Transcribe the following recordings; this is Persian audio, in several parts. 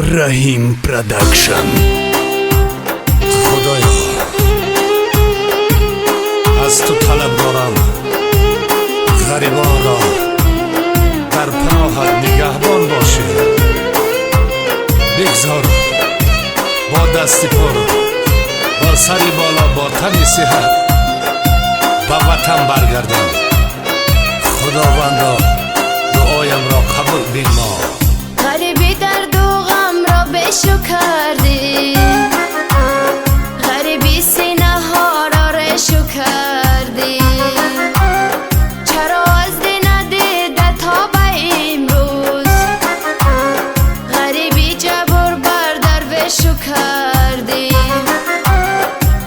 رحیم پروداکشن. خدایا از تو طلب دارم غریبان را در پناهت نگهبان باشه. بگذار با دستی پر با سری بالا با تنی صحت به وطن برگردم. خداوندا دعایم را قبول بینما. غریبی درد و غم را بشو کردی، غریبی سینه ها را رشو کردی. چرا از دی ندیده تا به امروز، غریبی جبر بر درویشو کردی.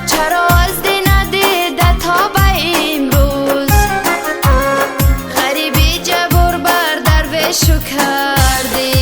چرا از دی ندیده تا به امروز، غریبی جبر بر درویشو کردی.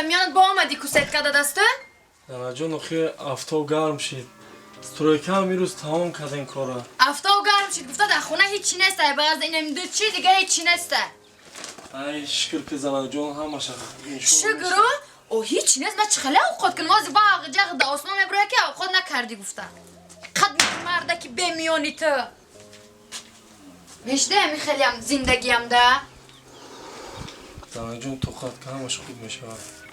میانت با آمدی کوسیت کده دسته؟ نانا جان اخی افتاب گرم شید. سترویکه هم میروز تمام کده این کاره. افتاب گرم شید گفته در خونه هیچی نسته. بغض اینم دو چی دیگه هیچی نسته. ای شکر که زنان جان همه شکر. شکرو؟ او هیچی نیست. من چخله اوقات کنم. از باغ جغ دا آسمان میبره که اوقات کردی گفتم قد مرده که بمیانی تو میشته همی خیلی هم زندگیم ده زنک جون تو خواهد که همش خوب میشه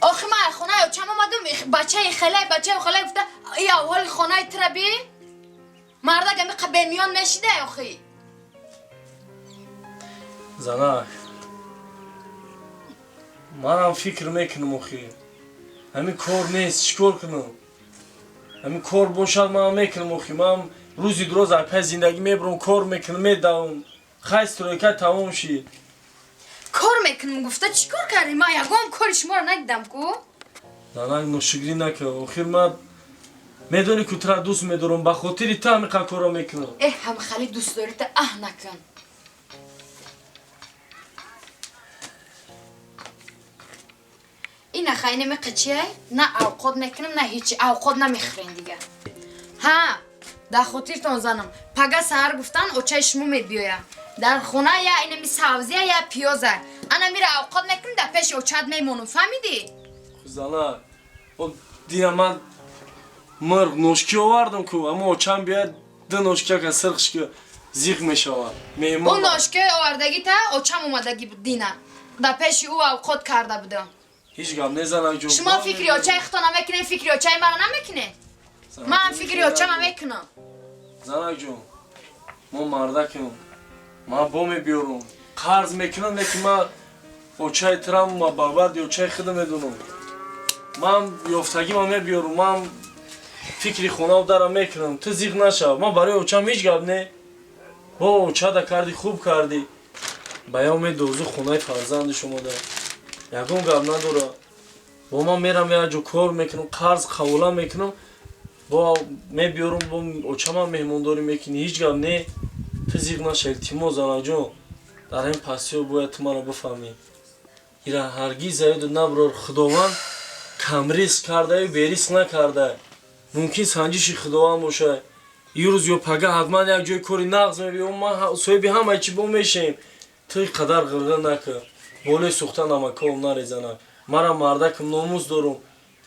آخه من خونه یا چم آمدم بچه خیلی گفته ای اول خونه تر بی مرده گمی قد بمیان نشیده آخه زنک من هم فکر میکنم اخی همین کار نیست چیکار کنم همین کار باشد من هم میکنم اخی من روزی دروز از پس زندگی میبرم کار میکنم میدوم خیست رویکت تمام شید کار میکنم گفته چی کار کردی من یکم کاری شما رو ندیدم کو زنک نوشگری نکه اخیر من میدونی که تو را دوست میدارم به خاطر تو همین کار را میکنم هم خیلی دوست داری تا نکن این خیلی نمیقچیه نه اوقات میکنم نه هیچی اوقات نمیخورین دیگه ها در خاطرتون زنم پگه سهر گفتن اوچه شما میبیویه در خونه یا اینمی سبزیه یا پیازه انا میره اوقات میکنم در پیش اوچت میمونم فهمیدی؟ زنک دیگه من مرغ نوشکی آوردم که اما اوچم بیاد دو نوشکی که سرخش که زیغ میشود اون نوشکی آوردگی تا اوچم اومدگی بود دینه در پیش او اوقات کرده بودم هیچ گم نزنک جون شما فکری اوچه اختو نمیکنه فکری اوچه مرا نمیکنه من فکری اوچه ما میکنم زنک جون ما مردکم من با میبیارم قرض میکنم لیکن من اوچه ترم ما بغبرد اوچه خود میدونم من یافتگی ما میبیارم من فکری خونه و درم میکنم تو زیغ نشو من برای اوچم هیچ گب نه با اوچه دا کردی خوب کردی بیام دوزو خونه فرزند شما ده یکم گب نداره با من میرم یه جو کار میکنم قرض قبولا میکنم با میبیارم با اوچه من مهمونداری میکنی هیچ گب نه تو زیغ نشو التماس زنک جون در این پسیو باید تو منو بفهمی ایرا هرگیز زاید نبرار خداوند کم ریسک کرده و بریسک نکرده ممکن سنجش خداوند باشه یه روز یا پگه حتما یک جای کاری نقض میبیم ما صاحبی همه چی با میشیم توی قدر غرغر نکن بالای سوختن نمکام نریزنم مرا مردکم ناموز دارم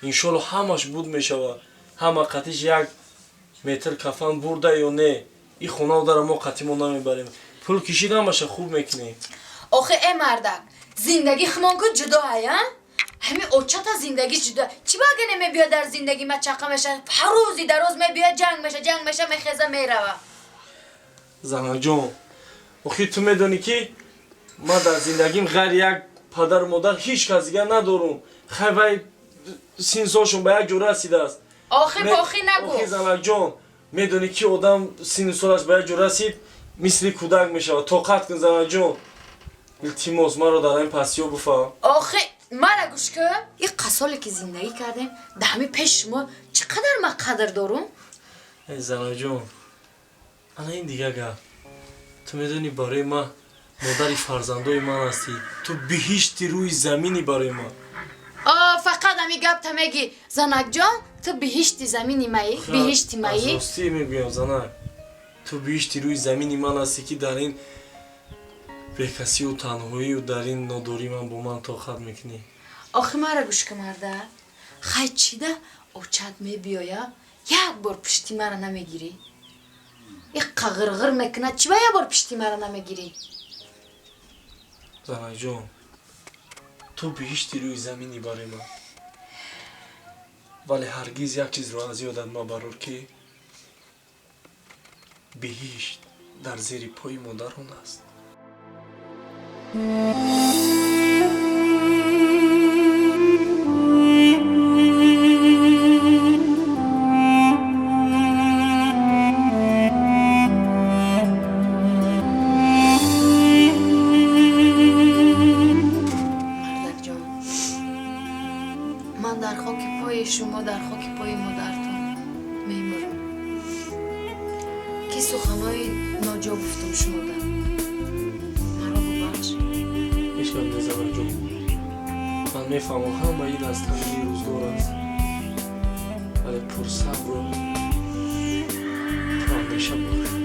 انشالله همش بود میشوه همه قطیش یک متر کفن برده یا نه این خونه داره ما قطیمون نمیبریم پول کشید همشه خوب میکنی آخه ای مردک زندگی خمان که جدا هیا همین اوچه تا زندگی جدا چی باگه نمیبیا در زندگی ما چقه میشه هر روزی در روز میبیا جنگ میشه میخیزه میروه زنک جون آخه تو میدونی که من در زندگیم غیر یک پدر مادر هیچ کس دیگه ندارم خیلی سینساشون به یک جور رسیده است آخه باخی نگو آخه زنک جون میدونی که آدم سینسالش به یک جور رسید مثل کودک میشه طاقت کن زنک جون التماس من رو در این پسیو بفهم آخه مرا گوش که این قصالی که زندگی کردیم در همه پیش شما چقدر ما قدر دارم ای زنک جون انا این دیگه گفت تو میدونی برای ما مادری فرزندای من هستی تو بهشتی روی زمینی برای ما فقط همی گفت میگی زنک جان تو بهشتی زمینی مایی بهشتی از مایی راستی میگویم زنک تو بهشتی روی زمینی من هستی که در این بکسی و تنهایی و در این ناداری من با من طاقت میکنی آخه مرا گوش که مرده خیلی چیده اوچت میبیایه یک بار پشتی مرا نمیگیری یک قغرغر میکنه چی با یک بار پشتی مرا نمیگیری زنک جون تو بهشتی روی زمینی برای من ولی هرگز یک چیز رو از یادت مبرار که بهشت در زیر پای مادران است من در خاک پای شما در خاک پای مادرتون میمرم که سخنهای ناجا گفتم شما در مرا ببخش هیچ کم نزنک جون من میفهمم همه این از تنگی روزگار است ولی پر صبر و تو همیشه باش